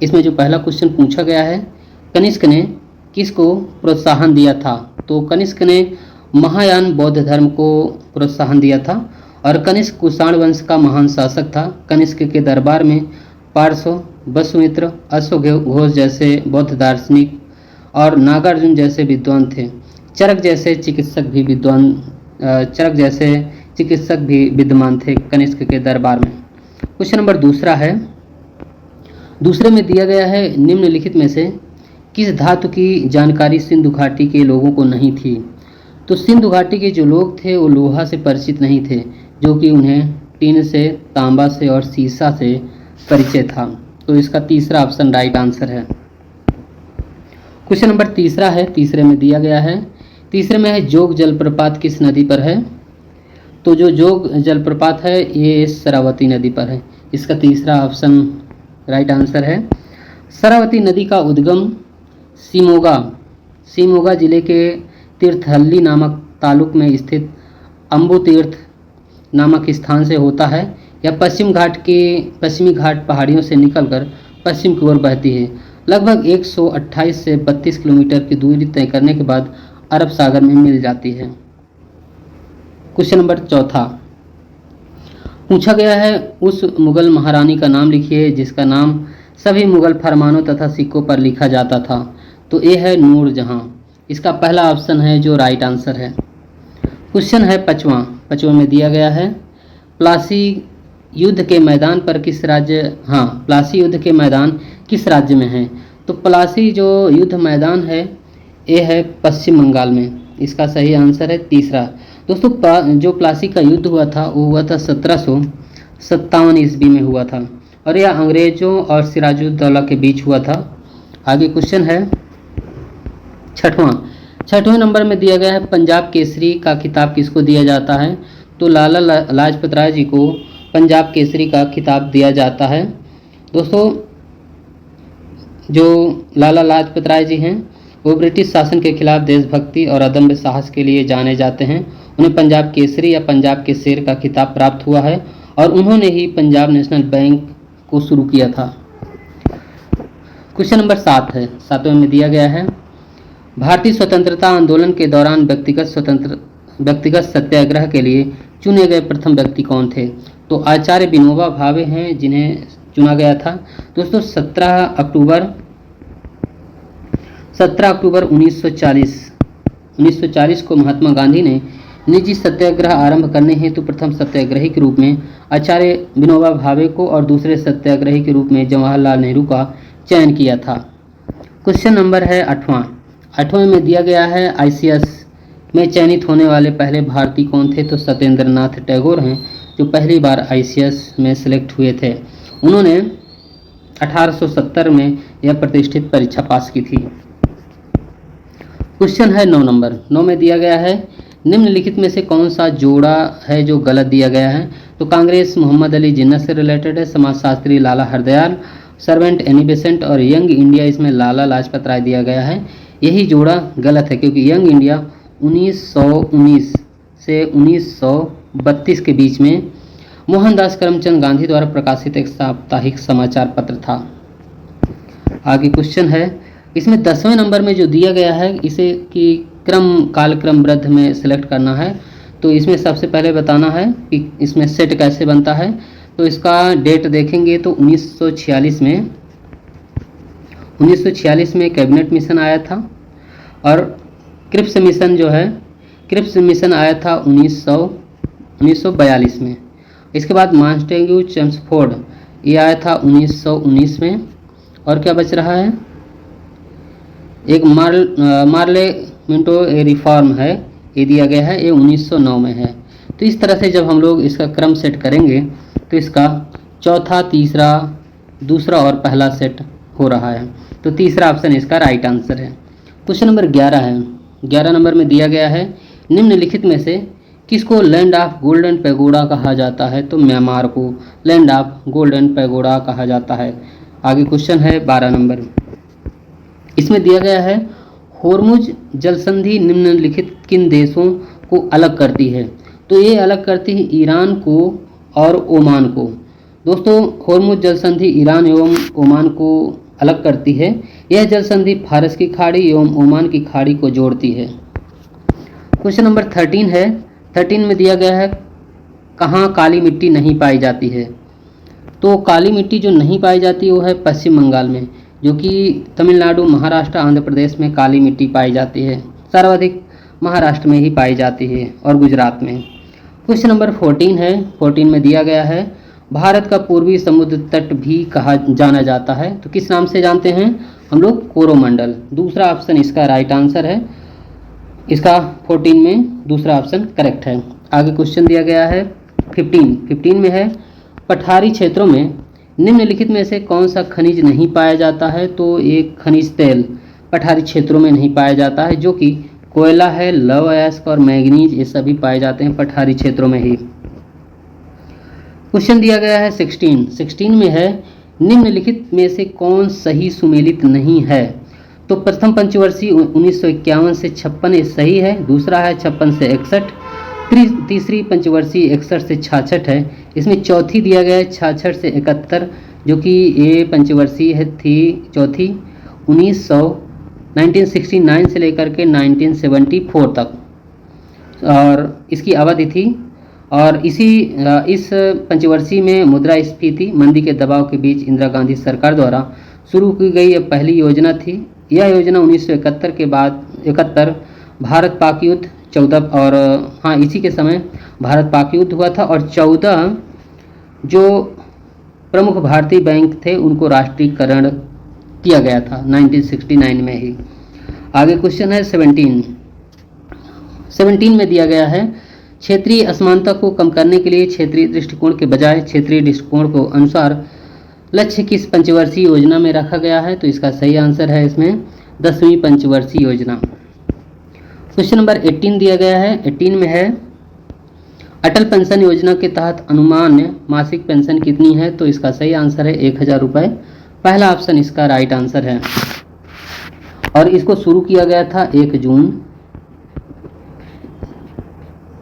इसमें जो पहला क्वेश्चन पूछा गया है, कनिष्क ने किसको प्रोत्साहन दिया था? तो कनिष्क ने महायान बौद्ध धर्म को प्रोत्साहन दिया था और कनिष्क कुषाण वंश का महान शासक था। कनिष्क के दरबार में पार्श्व, वसुमित्र, अश्वघोष जैसे बौद्ध दार्शनिक और नागार्जुन जैसे विद्वान थे। चरक जैसे चिकित्सक भी विद्यमान थे कनिष्क के दरबार में। क्वेश्चन नंबर दूसरा है, दूसरे में दिया गया है निम्नलिखित में से किस धातु की जानकारी सिंधु घाटी के लोगों को नहीं थी? तो सिंधु घाटी के जो लोग थे वो लोहा से परिचित नहीं थे, जो कि उन्हें टीन से, तांबा से और सीसा से परिचय था। तो इसका तीसरा ऑप्शन राइट आंसर है। क्वेश्चन नंबर तीसरा है, तीसरे में दिया गया है, तीसरे में है जोग जलप्रपात किस नदी पर है? तो जो जोग जलप्रपात है ये शरावती नदी पर है। इसका तीसरा ऑप्शन राइट आंसर है। शरावती नदी का उद्गम सीमोगा जिले के तीर्थहल्ली नामक तालुक में स्थित अम्बु तीर्थ नामक स्थान से होता है। यह पश्चिमी घाट पहाड़ियों से निकलकर पश्चिम की ओर बहती है। लगभग 128 से 32 किलोमीटर की दूरी तय करने के बाद अरब सागर में मिल जाती है। क्वेश्चन नंबर चौथा पूछा गया है, उस मुगल महारानी का नाम लिखिए जिसका नाम सभी मुगल फरमानों तथा सिक्कों पर लिखा जाता था। तो ये है नूरजहां। इसका पहला ऑप्शन है जो राइट आंसर है। क्वेश्चन है पांचवा में दिया गया है, प्लासी युद्ध के मैदान किस राज्य में है? तो प्लासी जो युद्ध मैदान है ये है पश्चिम बंगाल में। इसका सही आंसर है तीसरा। दोस्तों जो प्लासी का युद्ध हुआ था वो हुआ था 1757 ईस्वी में हुआ था और यह अंग्रेजों और सिराजुद्दौला के बीच हुआ था। आगे क्वेश्चन है छठवें नंबर में दिया गया है, पंजाब केसरी का खिताब किसको दिया जाता है? तो लाला लाजपत राय जी को पंजाब केसरी का खिताब दिया जाता है। दोस्तों जो लाला लाजपत राय जी हैं वो ब्रिटिश शासन के खिलाफ देशभक्ति और अदम्य साहस के लिए जाने जाते हैं। उन्हें पंजाब केसरी या पंजाब के शेर का खिताब प्राप्त हुआ है और उन्होंने ही पंजाब नेशनल बैंक को शुरू किया था। क्वेश्चन नंबर 7 है, 7वें में दिया गया है, भारतीय स्वतंत्रता आंदोलन के दौरान व्यक्तिगत सत्याग्रह के लिए चुने गए प्रथम व्यक्ति कौन थे? तो आचार्य विनोबा भावे हैं जिन्हें चुना गया था। दोस्तों 17 अक्टूबर 1940 को महात्मा गांधी ने निजी सत्याग्रह आरंभ करने हेतु प्रथम सत्याग्रही के रूप में आचार्य विनोबा भावे को और दूसरे सत्याग्रही के रूप में जवाहरलाल नेहरू का चयन किया था। क्वेश्चन नंबर है 8वां में दिया गया है, ICS में चयनित होने वाले पहले भारतीय कौन थे? तो सत्येंद्र नाथ टैगोर हैं जो पहली बार ICS में सिलेक्ट हुए थे। उन्होंने 1870 में यह प्रतिष्ठित परीक्षा पास की थी। क्वेश्चन है 9 में दिया गया है, निम्नलिखित में से कौन सा जोड़ा है जो गलत दिया गया है? तो कांग्रेस मोहम्मद अली जिन्ना से रिलेटेड है, समाजशास्त्री लाला हरदयाल, सर्वेंट एनी बेसेंट और यंग इंडिया इसमें लाला लाजपत राय दिया गया है। यही जोड़ा गलत है क्योंकि यंग इंडिया 1919 से 1932 के बीच में मोहनदास करमचंद गांधी द्वारा प्रकाशित एक साप्ताहिक समाचार पत्र था। आगे क्वेश्चन है, इसमें 10वें नंबर में जो दिया गया है इसे कि कालक्रमबद्ध में सिलेक्ट करना है। तो इसमें सबसे पहले बताना है कि इसमें सेट कैसे बनता है। तो इसका डेट देखेंगे तो 1946 में कैबिनेट मिशन आया था और क्रिप्स मिशन आया था 1942 में। इसके बाद मॉन्टेग्यू चेम्सफोर्ड ये आया था 1919 में। और क्या बच रहा है, एक मार्ले मिंटो रिफॉर्म है ये दिया गया है, ये 1909 में है। तो इस तरह से जब हम लोग इसका क्रम सेट करेंगे तो इसका चौथा, तीसरा, दूसरा और पहला सेट हो रहा है। तो तीसरा ऑप्शन इसका राइट आंसर है। क्वेश्चन नंबर 11 है, 11 नंबर में दिया गया है, निम्नलिखित में से किसको लैंड ऑफ गोल्डन पैगोडा कहा जाता है? तो म्यांमार को लैंड ऑफ गोल्डन पैगोडा कहा जाता है। आगे क्वेश्चन है 12 नंबर, इसमें दिया गया है, होर्मुज जलसंधि निम्नलिखित किन देशों को अलग करती है? तो ये अलग करती है ईरान को और ओमान को। दोस्तों, होर्मुज जल संधि ईरान एवं ओमान को अलग करती है। यह जल संधि फारस की खाड़ी एवं ओमान की खाड़ी को जोड़ती है। क्वेश्चन नंबर 13 है। 13 में दिया गया है कहाँ काली मिट्टी नहीं पाई जाती है। तो काली मिट्टी जो नहीं पाई जाती वो है पश्चिम बंगाल में, जो कि तमिलनाडु, महाराष्ट्र, आंध्र प्रदेश में काली मिट्टी पाई जाती है। सर्वाधिक महाराष्ट्र में ही पाई जाती है और गुजरात में। क्वेश्चन नंबर 14 है। 14 में दिया गया है भारत का पूर्वी समुद्र तट भी कहा जाना जाता है। तो किस नाम से जानते हैं हम लोग? कोरोमंडल। दूसरा ऑप्शन इसका राइट आंसर है। इसका 14 में दूसरा ऑप्शन करेक्ट है। आगे क्वेश्चन दिया गया है 15 में है पठारी क्षेत्रों में निम्नलिखित में से कौन सा खनिज नहीं पाया जाता है। तो एक खनिज तेल पठारी क्षेत्रों में नहीं पाया जाता है, जो कि कोयला है, लौह अयस्क और मैग्नीज, ये सभी पाए जाते हैं पठारी क्षेत्रों में ही। क्वेश्चन दिया गया है 16 में है निम्नलिखित में से कौन सही सुमेलित नहीं है। तो प्रथम पंचवर्षीय 1951 से 56 ये सही है। दूसरा है 56 से 61। तीसरी पंचवर्षीय 61 से 66 है। इसमें चौथी दिया गया है 66 से 71, जो कि ये पंचवर्षीय है थी चौथी 1969 से लेकर के 1974 तक और इसकी अवधि थी। और इस पंचवर्षीय में मुद्रास्फीति मंदी के दबाव के बीच इंदिरा गांधी सरकार द्वारा शुरू की गई यह पहली योजना थी। यह योजना 1971 के बाद 71 भारत पाक युद्ध 14 और हाँ इसी के समय भारत पाक युद्ध हुआ था और 14 जो प्रमुख भारतीय बैंक थे उनको राष्ट्रीयकरण किया गया था 1969 में ही। आगे क्वेश्चन है 17 में दिया गया है क्षेत्रीय असमानता को कम करने के लिए क्षेत्रीय दृष्टिकोण के बजाय क्षेत्रीय दृष्टिकोण को अनुसार लक्ष्य किस पंचवर्षीय योजना में रखा गया है। तो इसका सही आंसर है इसमें 10वीं पंचवर्षीय योजना। क्वेश्चन नंबर 18 दिया गया है। 18 में है अटल पेंशन योजना के तहत अनुमान्य मासिक पेंशन कितनी है। तो इसका सही आंसर है 1000 रुपये। पहला ऑप्शन इसका राइट आंसर है और इसको शुरू किया गया था 1 जून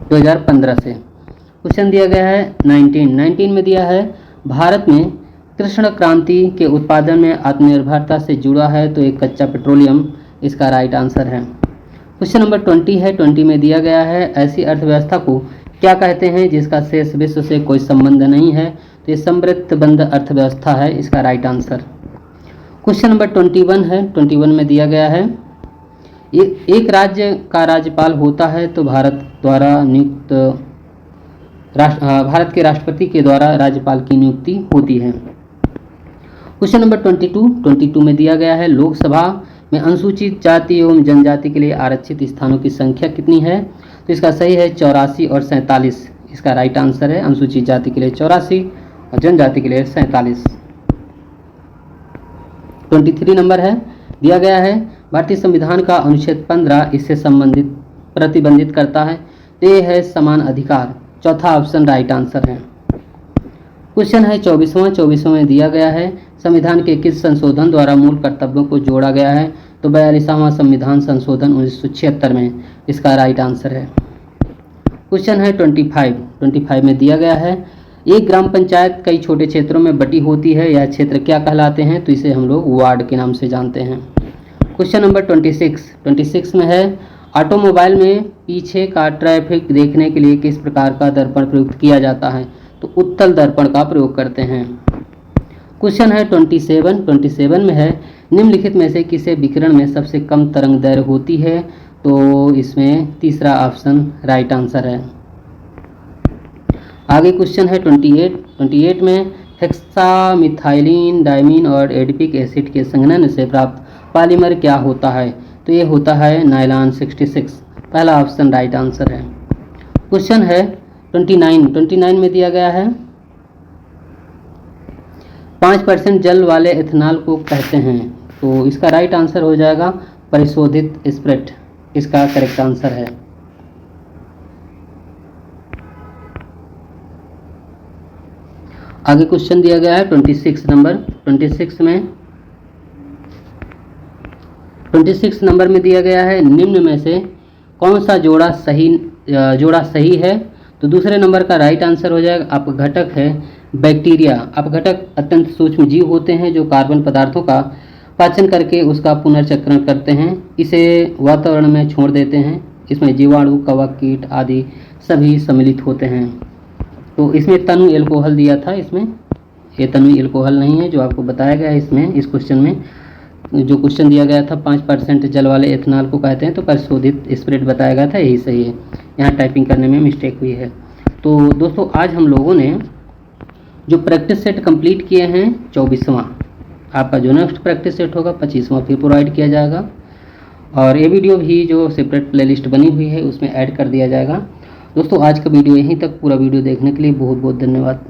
2015 से। क्वेश्चन दिया गया है 19 में दिया है भारत में कृष्ण क्रांति के उत्पादन में आत्मनिर्भरता से जुड़ा है। तो एक कच्चा पेट्रोलियम इसका राइट आंसर है। क्वेश्चन नंबर 20 है। 20 में दिया गया है ऐसी अर्थव्यवस्था को क्या कहते हैं जिसका शेष विश्व से कोई संबंध नहीं है। तो ये समृद्धबंध अर्थव्यवस्था है इसका राइट आंसर। क्वेश्चन नंबर 21 है। 21 में दिया गया है एक राज्य का राज्यपाल होता है तो भारत के राष्ट्रपति के द्वारा राज्यपाल की नियुक्ति होती है। क्वेश्चन नंबर 22 में दिया गया है लोकसभा में अनुसूचित जाति एवं जनजाति के लिए आरक्षित स्थानों की संख्या कितनी है। तो इसका सही है 84 और 47 इसका राइट आंसर है। अनुसूचित जाति के लिए 84 और जनजाति के लिए 47। 23 नंबर है दिया गया है भारतीय संविधान का अनुच्छेद 15 इससे संबंधित प्रतिबंधित करता है। तो ये है समान अधिकार। चौथा ऑप्शन राइट आंसर है। क्वेश्चन है 24वां में दिया गया है संविधान के किस संशोधन द्वारा मूल कर्तव्यों को जोड़ा गया है। तो 42वां संविधान संशोधन 1976 में इसका राइट आंसर है। क्वेश्चन है 25 में दिया गया है एक ग्राम पंचायत कई छोटे क्षेत्रों में बटी होती है। यह क्षेत्र क्या कहलाते हैं। तो इसे हम लोग वार्ड के नाम से जानते हैं। क्वेश्चन नंबर 26 में है ऑटोमोबाइल में पीछे का ट्रैफिक देखने के लिए किस प्रकार का दर्पण प्रयुक्त किया जाता है। तो उत्तल दर्पण का प्रयोग करते हैं। क्वेश्चन है 27 में है निम्नलिखित में से किसे विकिरण में सबसे कम तरंग दैर्घ्य होती है। तो इसमें तीसरा ऑप्शन राइट आंसर है। आगे क्वेश्चन है 28 में हेक्सामिथाइलिन डायमीन और एडिपिक एसिड के संघनन से प्राप्त पॉलीमर क्या होता है। तो ये होता है नायलॉन 66। पहला ऑप्शन राइट आंसर है। क्वेश्चन है 29 में दिया गया है 5% जल वाले एथेनॉल को कहते हैं। तो इसका राइट आंसर हो जाएगा परिशोधित स्प्रिट इसका करेक्ट आंसर है। आगे क्वेश्चन दिया गया है 26 नंबर में दिया गया है निम्न में से कौन सा जोड़ा सही है। तो दूसरे नंबर का राइट आंसर हो जाएगा आपका घटक है बैक्टीरिया अपघटक अत्यंत सूक्ष्म जीव होते हैं जो कार्बन पदार्थों का पाचन करके उसका पुनर्चक्रण करते हैं, इसे वातावरण में छोड़ देते हैं। इसमें जीवाणु, कवक, कीट आदि सभी सम्मिलित होते हैं। तो इसमें तनु एल्कोहल दिया था, इसमें ये तनु एल्कोहल नहीं है जो आपको बताया गया है इसमें। इस क्वेश्चन में जो क्वेश्चन दिया गया था 5% जल वाले एथेनॉल को कहते हैं, तो परिशोधित स्पिरिट बताया गया था, यही सही है। यहाँ टाइपिंग करने में मिस्टेक हुई है। तो दोस्तों आज हम लोगों ने जो प्रैक्टिस सेट कंप्लीट किए हैं 24वां, आपका जो नेक्स्ट प्रैक्टिस सेट होगा 25वां फिर प्रोवाइड किया जाएगा, और ये वीडियो भी जो सेपरेट प्लेलिस्ट बनी हुई है उसमें ऐड कर दिया जाएगा। दोस्तों आज का वीडियो यहीं तक। पूरा वीडियो देखने के लिए बहुत बहुत धन्यवाद।